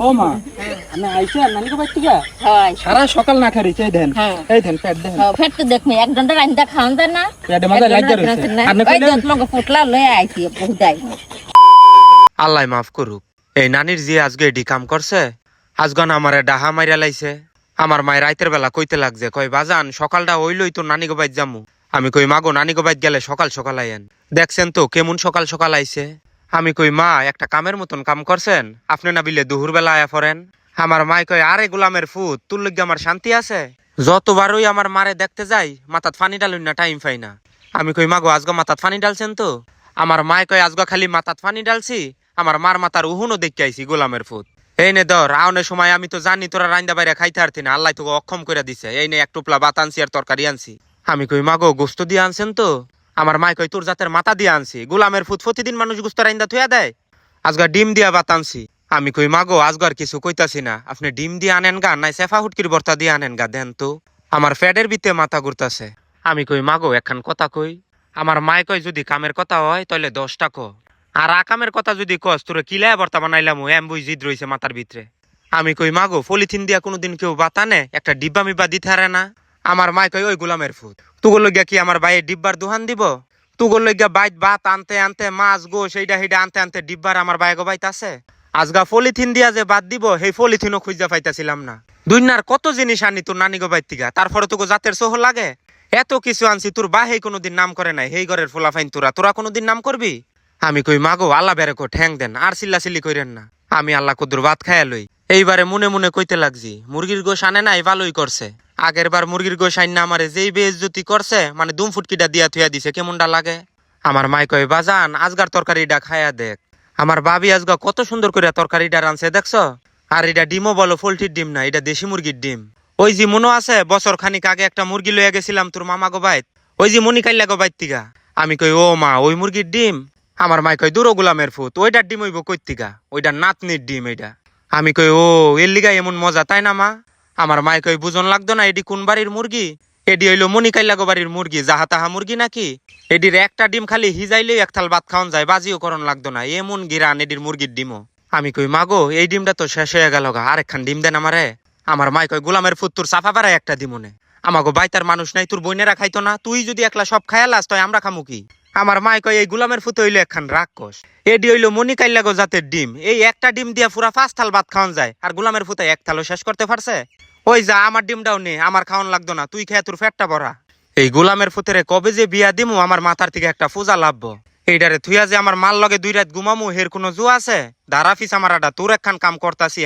ও মা আমি আইছি নানি কো বাইতে গা হয় সারা সকাল না খাইছি এই দেন পেট দেন ফেট তো দেখমি এক ঘন্টা রাইন্দা খাওন যায় না পেটে মজা লাগা রইছে আর না ওই কইলে দত লগে ফুটলা লয়ে আইছি বহুদাই আল্লাহ মাফ করুক। এই নানির যে আজকে এডি কাম করছে আজগন আমারে ডাহা মাইরা লাইছে। আমার মায়ের রাইতের বেলা কইতে লাগছে, কই বাজান সকালটা হইলই তো নানি গো বাইত যামু। আমি কই মাগো নানি গো বাইত গেলে সকাল সকাল আইয়েন। দেখছেন তো কেমন সকাল সকাল আইছে। আমি কই মা একটা কামের মতন কাম করছেন, আপনি না বিলে দুহুর বেলা আয়া পড়েন। আমার মাই কই আরে গোলামের ফুত তোর লগে আমার শান্তি আছে। যতবারই আমার মারে দেখতে যাই মাথাত ফানি ডালুন না টাইম পাই না। আমি কই মাগো আজগো মাথাত ফানি ডালছেন তো। আমার মায় কয় আজগো খালি মাথাত ফানি ডালছি, আমার মার মাথার উহুনও দেখতে আইছি গোলামের ফুত। এই নে ধর আউনের সময় আমি তো জানি তোরা রাইন্দা বাইরে খাইতে পারতি না, আল্লাহ তোকে অক্ষম করে দিছে। এই নে এক টুপলা ভাত আনছি আর তরকারি আনছি। আমি কই মাগো গোস্ত দিয়ে আনছেন তো। আমার মায় কই তোর জাতের মাথা দিয়ে আনছি, গোলামের ফুত প্রতিদিন মানুষ গোস্ত রাইন্দা থুয়া দেয়, আজগা ডিম দিয়া ভাত আনছি। আমি কই মাগো আজগার কিছু কইতাছি না, আপনি ডিম দিয়ে আনেন গা নাই সেফা হুটকির বর্তা দিয়ে আনেন গা দেন তো, আমার ফ্যাডের ভিতরে মাথা ঘুরতাছে। আমি কই মাগো একখান কথা কই। আমার মায় কয় যদি কামের কথা হয় তাহলে 10টা ক, আর আকামের কথা যদি কস তোরে কিলায় বর্তা বানাইলাম এমবই জিদ রইছে মাথার ভিতরে। আমি কই মাগো পলিথিন দিয়া কোনোদিন কেউ বাত আনে, একটা ডিব্বা মিব্বা দিতে হারে না। আমার মায় কই ওই গোলামের ফুত তুগোর লইগা কি আমার ভাইয়ের ডিব্বার দোহান দিব। তুগোর লইগা বাইত ভাত আনতে আনতে মাছ গো সেইটা সেইটা আনতে আনতে ডিব্বার আমার ভাই গো বাইত আছে। আজগা পলিথিন দিয়া যে বাদ দিব সেই পলিথিনও খুঁজা পাইতাছিলাম না। দুনিয়ার কত জিনিস আনি তোর নানি গো বাইত থেকে, তারপরে তোকে জাতের সোহ লাগে। এত কিছু আনছি তোর বাহে কোনোদিন নাম করে নাই, হেই ঘরের ফোলাফাইন তোরা কোনোদিন নাম করবি। আমি কই মাগো আল্লাহ বেরেকো ঠ্যাং দেন আর চিল্লাচিল্লি কইরেন না, আমি আল্লাহ কুদুর ভাত খাইয়া লই। এইবারে মনে মনে কইতে লাগছি মুরগির গোশ আনে নাই ভালোই করছে। আগের বার মুরগির গোশ আইন না আমারে যেই বেইজ্জতি করছে, মানে দুম ফুটকিটা দিয়া থুয়া দিছে, কেমনটা লাগে। আমার মাই কয় বাজান আজগার তরকারিটা খায়া দেখ। আমার ভাবি আজগা কত সুন্দর করে তরকারিটা রানছে দেখছ। আর এটা ডিমও বলো পোল্ট্রির ডিম না, এটা দেশি মুরগির ডিম। ওই যে মনে আছে বছর খানিক আগে একটা মুরগি লইয়া গেছিলাম তোর মামা গো বাইত, ওই যে মনি কাইল্লা গো বাইত তিগা। আমি কই ও মা ওই মুরগির ডিম। আমার মাই কয় দূর গোলামের ফুত ওইটার ডিম হইব কইতিগা, ওইটার নাতনির ডিম এইটা। আমি কই ও এর লিগা এমন মজা তাই না মা। আমার মাই কই বুঝন লাগতো না এডি কোন বাড়ির মুরগি, এডি হইলো মনি কাইল্লা গো বাড়ির মুরগি, যাহা তাহা মুরগি নাকি। এডির একটা ডিম খালি হিজাইলেই এক থাল ভাত খাওয়ান যায়, বাজিও করণ লাগতো না, এমন গিরান এডির মুরগির ডিমও। আমি কই মাগো এই ডিমটা তো শেষ হয়ে গেল গা, আরেকখান ডিম দেন আমারে। আমার মাই কয় গোলামের ফুত তোর সাফা পাড়ায় একটা দিমনে, আমাগো বাইতার মানুষ নাই, তোর বইনেরা খাইতো না, তুই যদি একলা সব খায়ালাস তাই আমরা খামু কি। আমার মাই কয় এই গোলামের ফুত হইলো একখান রাক্ষস, এডি হইলো মনি কাইল্লা গো জাতের ডিম, এই একটা ডিম দিয়া পুরা 5 থাল ভাত খাওয়ান যায়, আর গোলামের ফুতে এক থালও শেষ করতে পারছে। ওই যা আমার ডিমটাও নে, আমার খাওয়ান লাগতো না, তুই খেয়ে তোর পেটটা ভরা। এই গোলামের ফুতেরে কবে যে বিয়া দিমু আমার মাথার থেকে একটা পূজা লাভবো। এইটারে থুইয়া যে আমার মাল লগে 2 রাত ঘুমামু হের কোনো জো আছে। দাঁড়া ফিস আমার তোর একখান কাম করতাছি।